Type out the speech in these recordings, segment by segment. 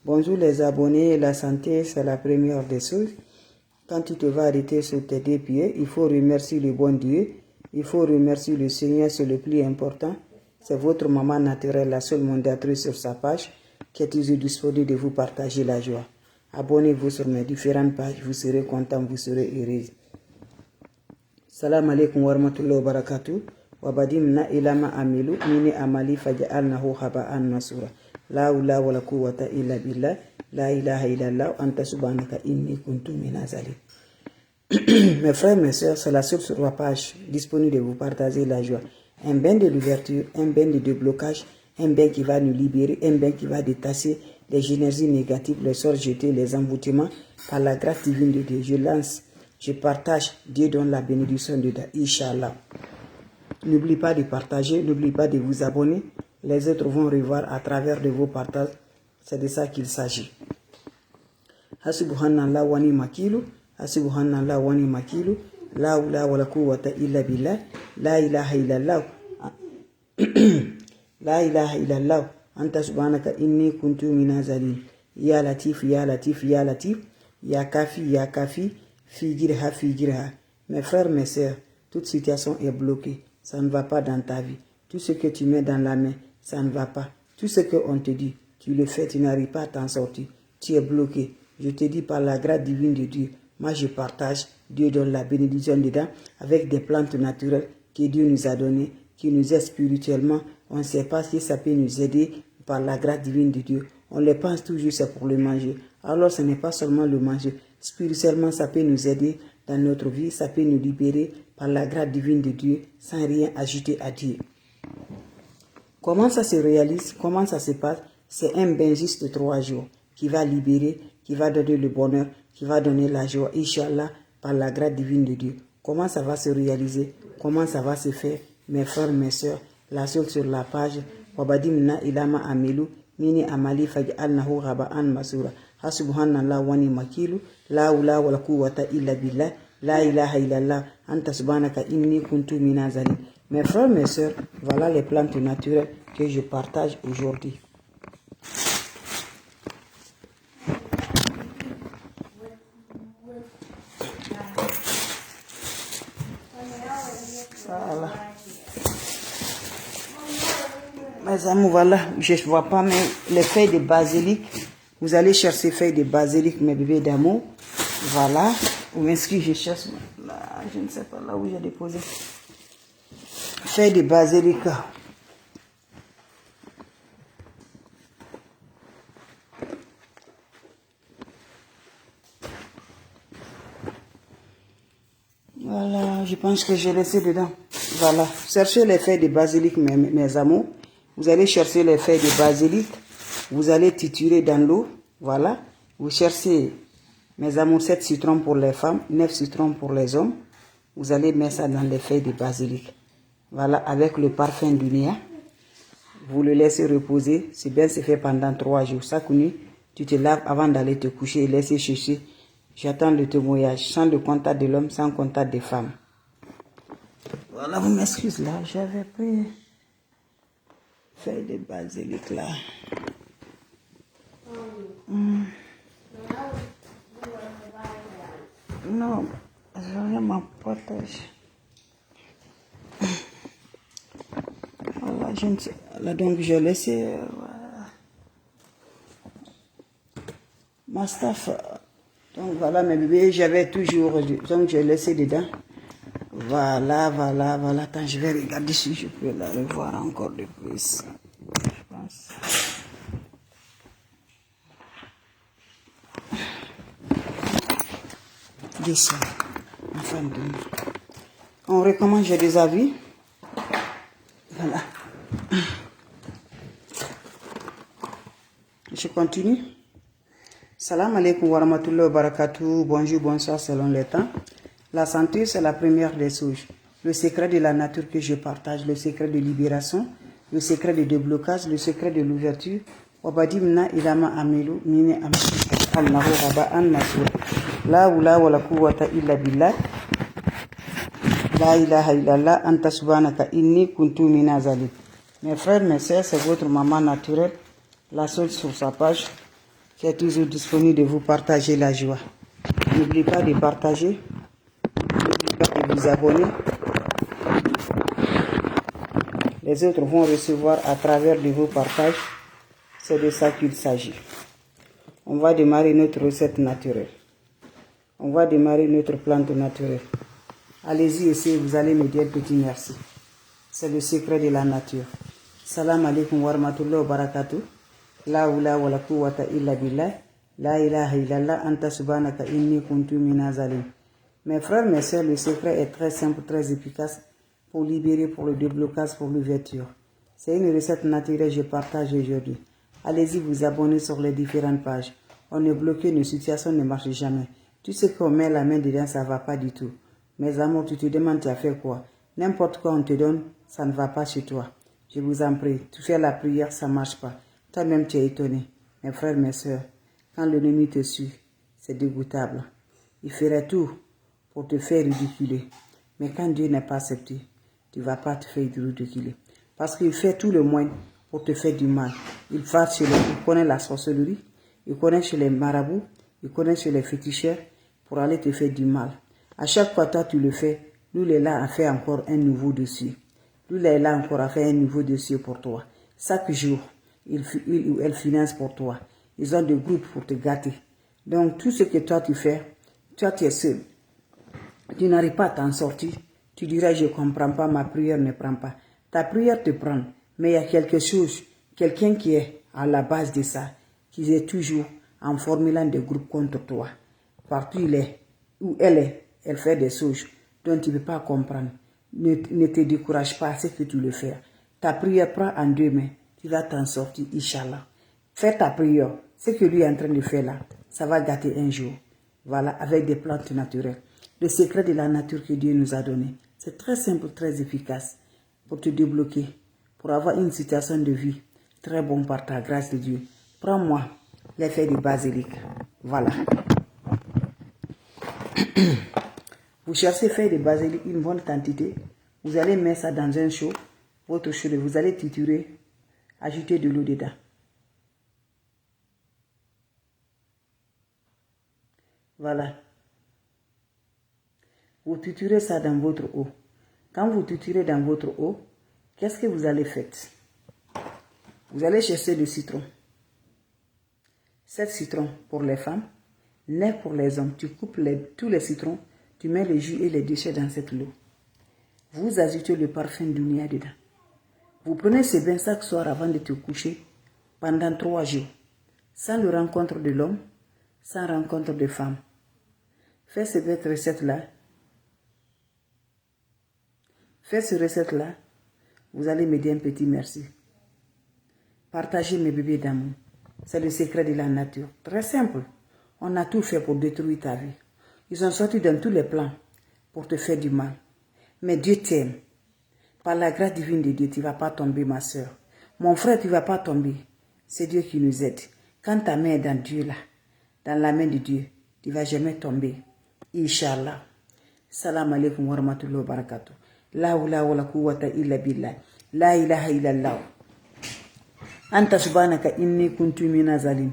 Bonjour les abonnés, la santé c'est la première des choses. Quand tu te vas arrêter sur tes deux pieds, il faut remercier le bon Dieu. Il faut remercier le Seigneur, c'est le plus important. C'est votre maman naturelle, la seule modératrice sur sa page, qui est toujours disponible de vous partager la joie. Abonnez-vous sur mes différentes pages, vous serez content, vous serez heureux. Salam alaikum wa rahmatullahi wa barakatuh. Wabadimna ilama amilu mini amali faja'alnahu haba'an masura. La hawla wa la quwwata illa billah. La ilaha illallah anta subhanaka inni kuntu minaz zalim. Mes frères, mes soeurs, c'est la seule sur la page disponible de vous partager la joie. Un bain de l'ouverture, un bain de déblocage, un bain qui va nous libérer, un bain qui va détasser les énergies négatives, les sorts jetés, les emboutements par la grâce divine de Dieu. Je lance, je partage, Dieu donne la bénédiction de Dieu, Inch'Allah. N'oubliez pas de partager, n'oubliez pas de vous abonner. Les autres vont revoir à travers de vos partages. C'est de ça qu'il s'agit. Hasubhanallah wa ni makilu. Hasubhanallah wa ni makilu. La hawla wa la quwwata illa billah. La ilaha illallah. La ilaha illallah. Anta subhanaka inni kuntu minaz zalim. Ya latif, ya latif, ya latif. Ya kafi, ya kafi. Figirha, figirha. Mes frères, mes sœurs, toute situation est bloquée. Ça ne va pas dans ta vie. Tout ce que tu mets dans la main, ça ne va pas. Tout ce qu'on te dit, tu le fais, tu n'arrives pas à t'en sortir. Tu es bloqué. Je te dis par la grâce divine de Dieu, moi je partage, Dieu donne la bénédiction dedans, avec des plantes naturelles que Dieu nous a données, qui nous aident spirituellement. On ne sait pas si ça peut nous aider par la grâce divine de Dieu. On les pense toujours, c'est pour le manger. Alors ce n'est pas seulement le manger. Spirituellement, ça peut nous aider dans notre vie, ça peut nous libérer par la grâce divine de Dieu, sans rien ajouter à Dieu. Comment ça se réalise? Comment ça se passe? C'est un bain juste de 3 jours qui va libérer, qui va donner le bonheur, qui va donner la joie, Inch'Allah, par la grâce divine de Dieu. Comment ça va se réaliser? Comment ça va se faire? Mes frères, mes soeurs, la seule sur la page, Wabadimna ilama amilu, mini amali faj'alnahu haba'an masura. Hasubhanallah wa ni makilu, la hawla wa la quwwata illa billah. La ilaha illallah, anta subhanaka inni kuntu minaz zalim. Mes frères, mes soeurs, voilà les plantes naturelles que je partage aujourd'hui. Voilà. Mes amis, voilà, je ne vois pas, mais les feuilles de basilic, vous allez chercher feuilles de basilic, mes bébés d'amour. Voilà. Ou est-ce je cherche là, je ne sais pas là où j'ai déposé. Feuilles de basilic. Voilà, je pense que j'ai laissé dedans. Voilà, cherchez les feuilles de basilic, mes amours. Vous allez chercher les feuilles de basilic. Vous allez triturer dans l'eau. Voilà, vous cherchez, mes amours, 7 citrons pour les femmes, 9 citrons pour les hommes. Vous allez mettre ça dans les feuilles de basilic. Voilà, avec le parfum du nia. Vous le laissez reposer. C'est bien, c'est fait pendant 3 jours. Chaque nuit, tu te laves avant d'aller te coucher et laisser chercher. J'attends le témoignage, sans le contact de l'homme, sans contact des femmes. Voilà, vous m'excusez là, j'avais pris feuille de basilic là. Non, j'aurais ma potage. Voilà, je ne sais. Là, donc, j'ai laissé. Voilà. Ma staff. Donc, voilà, mes bébés, j'avais toujours. Donc, j'ai laissé dedans. Voilà, voilà, voilà. Attends, je vais regarder si je peux la revoir encore de plus. Je pense. Dessin. Enfin, on recommence, j'ai des avis. Voilà. Je continue. Salam alaikum wa rahmatullahi wa barakatuh. Bonjour, bonsoir selon les temps. La santé, c'est la première des choses. Le secret de la nature que je partage, le secret de libération, le secret de déblocage, le secret de l'ouverture. Wabadimna ilama amilu mini Allahu raba'an nasur. La hawla wa la quwwata illa billah. La ilaha illallah anta subhanaka inni kuntu minaz zalim. Mes frères, mes sœurs, c'est votre maman naturelle, la seule sur sa page qui est toujours disponible de vous partager la joie. N'oubliez pas de partager, n'oubliez pas de vous abonner. Les autres vont recevoir à travers de vos partages. C'est de ça qu'il s'agit. On va démarrer notre recette naturelle. On va démarrer notre plante naturelle. Allez-y, essayez, vous allez me dire petit merci. C'est le secret de la nature. Salam alaikum wa rahmatullahi wa barakatuh. La hawla wa la quwwata illa billah. La ilaha illallah anta subhanaka inni kuntu minaz zalim. Mes frères, mes soeurs, le secret est très simple, très efficace pour libérer, pour le déblocage, pour l'ouverture. C'est une recette naturelle que je partage aujourd'hui. Allez-y vous abonner sur les différentes pages. On est bloqué, nos situations ne marchent jamais. Tu sais qu'on met la main dedans, ça ne va pas du tout. Mes amours, tu te demandes, tu as fait quoi? N'importe quoi on te donne, ça ne va pas chez toi. Je vous en prie, tu fais la prière, ça ne marche pas. Toi-même, tu es étonné. Mes frères, mes soeurs, quand l'ennemi te suit, c'est dégoûtable. Il ferait tout pour te faire ridiculer. Mais quand Dieu n'est pas accepté, tu ne vas pas te faire ridiculer. Parce qu'il fait tout le moins pour te faire du mal. Il connaît la sorcellerie, il connaît chez les marabouts, il connaît chez les féticheurs pour aller te faire du mal. À chaque fois, toi, tu le fais. Lui, il est là à faire encore un nouveau dossier. Lui, il est là encore à faire un nouveau dossier pour toi. Chaque jour, il ou elle finance pour toi. Ils ont des groupes pour te gâter. Donc, tout ce que toi, tu fais, toi, tu es seul. Tu n'arrives pas à t'en sortir. Tu diras, je ne comprends pas, ma prière ne prend pas. Ta prière te prend. Mais il y a quelque chose, quelqu'un qui est à la base de ça, qui est toujours en formulant des groupes contre toi. Partout il est, où elle est, elle fait des choses dont tu ne peux pas comprendre. Ne te décourage pas à ce que tu le fais. Ta prière prend en 2 mains. Tu vas t'en sortir, Inch'Allah. Fais ta prière. Ce que lui est en train de faire là, ça va gâter un jour. Voilà, avec des plantes naturelles. Le secret de la nature que Dieu nous a donné. C'est très simple, très efficace pour te débloquer, pour avoir une situation de vie très bonne par ta grâce de Dieu. Prends-moi l'effet du basilic. Voilà. Vous cherchez feuilles de basilic, une bonne quantité. Vous allez mettre ça dans un chaud, votre chaud, vous allez triturer, ajouter de l'eau dedans. Voilà. Vous triturez ça dans votre eau. Quand vous triturez dans votre eau, qu'est-ce que vous allez faire? Vous allez chercher le citron. 7 citrons pour les femmes, 9 pour les hommes. Tu coupes tous les citrons, tu mets le jus et les déchets dans cette eau. Vous ajoutez le parfum d'Unia dedans. Vous prenez ce bain chaque soir avant de te coucher pendant 3 jours, sans le rencontre de l'homme, sans rencontre de femme. Fais cette recette-là. Faites cette recette-là, vous allez me dire un petit merci. Partagez mes bébés d'amour. C'est le secret de la nature. Très simple. On a tout fait pour détruire ta vie. Ils ont sorti dans tous les plans pour te faire du mal. Mais Dieu t'aime. Par la grâce divine de Dieu, tu ne vas pas tomber, ma soeur. Mon frère, tu ne vas pas tomber. C'est Dieu qui nous aide. Quand ta main est dans Dieu, là, dans la main de Dieu, tu ne vas jamais tomber. Inch'Allah. Salam alaikum wa rahmatullahi wa barakatuh. La hawla wa la quwwata illa billah. La ilaha illallah. Anta subhanaka inni kuntu minaz zalim.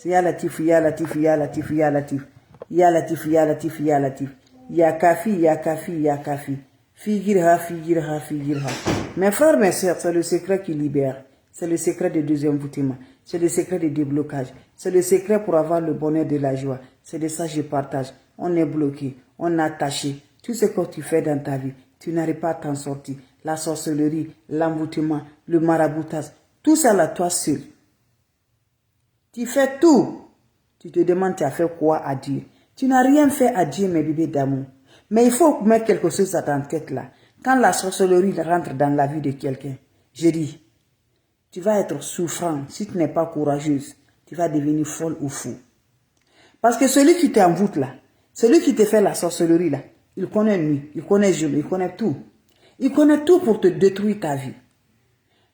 Ya latif, ya latif, ya latif, ya latif. Ya latif, ya latif, ya latif. Ya kafi, ya kafi, ya kafi. Figirha, figirha, figirha. Mes frères, mes soeurs, c'est le secret qui libère. C'est le secret du deuxième voûtement. C'est le secret du déblocage. C'est le secret pour avoir le bonheur de la joie. C'est de ça que je partage. On est bloqué, on est attaché. Tout ce que tu fais dans ta vie, tu n'arrives pas à t'en sortir. La sorcellerie, l'envoûtement, le maraboutage, tout ça là, toi seul. Tu fais tout. Tu te demandes, tu as fait quoi à Dieu? Tu n'as rien fait à Dieu, mes bébés d'amour. Mais il faut mettre quelque chose dans ta tête là. Quand la sorcellerie rentre dans la vie de quelqu'un, je dis, tu vas être souffrant. Si tu n'es pas courageuse, tu vas devenir folle ou fou. Parce que celui qui t'envoûte là, celui qui te fait la sorcellerie là, il connaît nuit, il connaît jour, il connaît tout. Il connaît tout pour te détruire ta vie.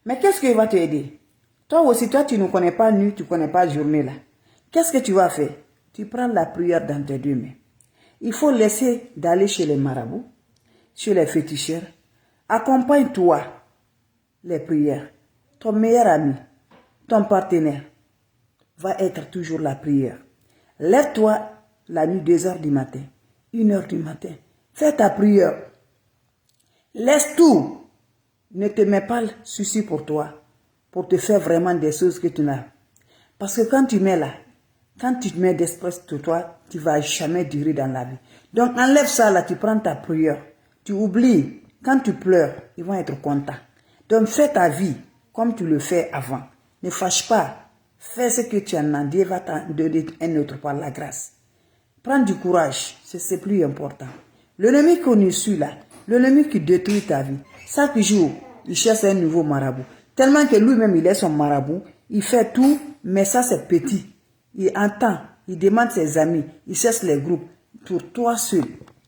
Mais qu'est-ce qu'il va t'aider? Toi aussi, toi, tu ne connais pas nuit, tu ne connais pas journée là. Qu'est-ce que tu vas faire? Tu prends la prière dans tes 2 mains. Il faut laisser d'aller chez les marabouts, chez les féticheurs. Accompagne-toi les prières. Ton meilleur ami, ton partenaire. va être toujours la prière. Lève-toi la nuit 2 heures du matin, 1 heure du matin. Fais ta prière. Laisse tout. Ne te mets pas le souci pour toi, pour te faire vraiment des choses que tu n'as. Parce que quand tu mets là, quand tu te mets d'esprit sur toi, tu ne vas jamais durer dans la vie. Donc enlève ça là, tu prends ta prière. Tu oublies. Quand tu pleures, ils vont être contents. Donc fais ta vie comme tu le fais avant. Ne fâche pas. Fais ce que tu en as. Dieu va t'en donner un autre par la grâce. Prends du courage. C'est plus important. L'ennemi qu'on suit là, l'ennemi qui détruit ta vie, chaque jour, il cherche un nouveau marabout. Tellement que lui-même, il est son marabout. Il fait tout, mais ça c'est petit. Il entend, il demande ses amis, il cherche les groupes. Pour toi seul.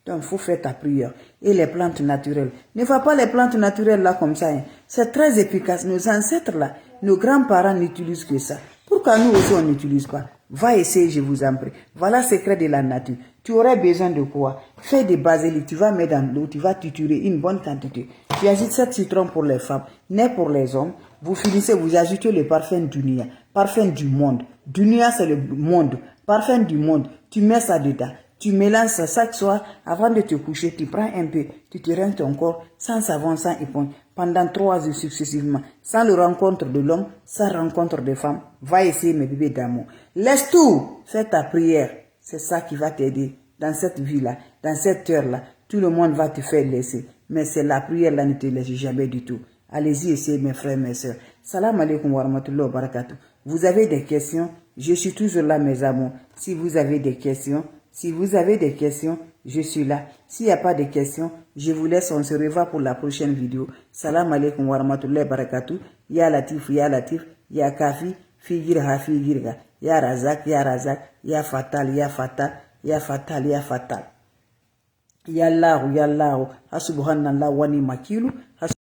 Donc, il faut faire ta prière. Et les plantes naturelles. Ne fais pas les plantes naturelles là comme ça. Hein. C'est très efficace. Nos ancêtres là, nos grands-parents n'utilisent que ça. Pourquoi nous aussi on n'utilise pas? Va essayer, je vous en prie. Voilà le secret de la nature. Tu aurais besoin de quoi? Fais des basilic, tu vas mettre dans l'eau, tu vas triturer une bonne quantité. Tu ajoutes 7 citrons pour les femmes, n'est pour les hommes. Vous finissez, vous ajoutez le parfum d'Unia, parfum du monde. Dunia c'est le monde, parfum du monde. Tu mets ça dedans. Tu mélanges ça chaque soir avant de te coucher. Tu prends un peu, tu te rinces ton corps sans savon, sans éponge, pendant 3 heures successivement. Sans le rencontre de l'homme, sans rencontre de femme. Va essayer mes bébés d'amour. Laisse tout. Fais ta prière. C'est ça qui va t'aider dans cette vie-là, dans cette heure-là. Tout le monde va te faire laisser. Mais c'est la prière-là ne te laisse jamais du tout. Allez-y, essayez mes frères, mes soeurs. Salam alaikum wa rahmatullahi wa barakatuh. Vous avez des questions? Je suis toujours là, mes amours. Si vous avez des questions, je suis là. S'il n'y a pas de questions, je vous laisse. On se revoit pour la prochaine vidéo. Salam alaikum wa rahmatullahi wa barakatuh. Ya Latif, ya Kafi, Figirha, ya Razak, ya Fatal, ya Allahu, Hasubhanallah wa ni makilu,